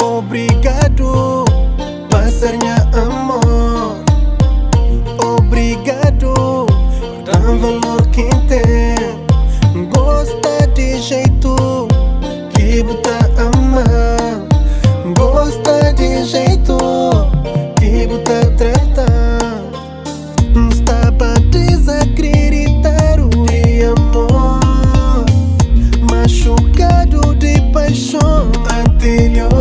Obrigado, passar-minha amor. Obrigado, por dar valor que tem. Gosta de jeito que bota amar. Gosta de jeito que bota tratar. Está pra desacreditar o de amor, machucado de paixão anterior.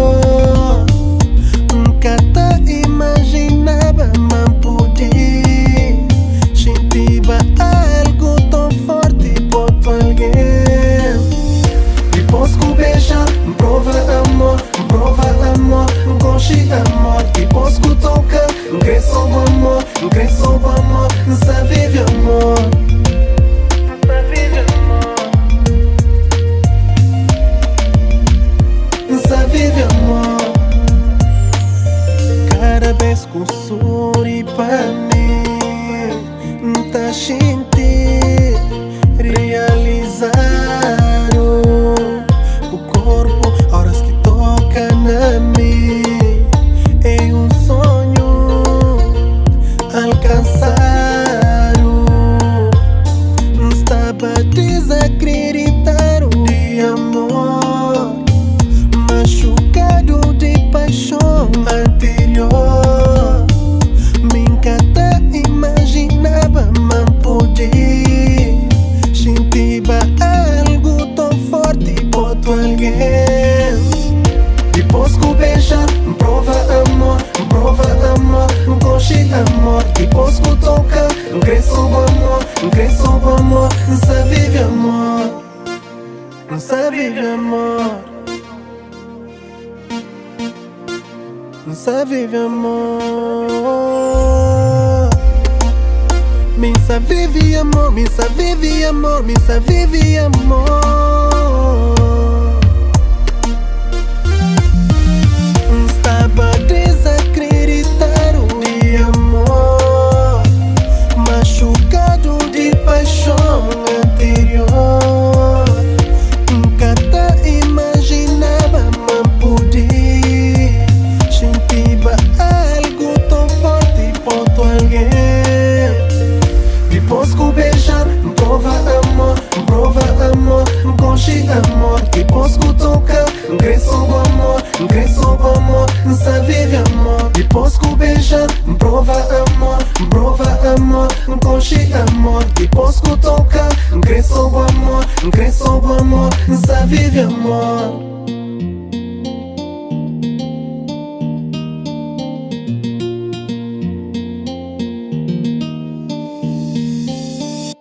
Amor, depois que toca, cresce o amor, cresce o amor, só vive amor, só vive amor, só vive amor. Cada vez que sorri pra mim, tá sentindo realizado o corpo, horas que toca na mim. Está pra desacreditar o de amor, machucado de paixão anterior. Me encanta, imaginava, mas podia sentir algo tão forte por alguém. Depois que beija, prova amor, gosto de amor. Depois que toca, cresce o amor, só vive amor, só vive amor, só vive amor. Me só vive amor, me só vive amor, me só vive amor. Depois que beijar, prova amor, gosto de amor. Depois que toca, cresce o amor, só vive amor. Depois que beijar, prova amor, gosto de amor. Depois que toca, cresce o amor, só vive amor.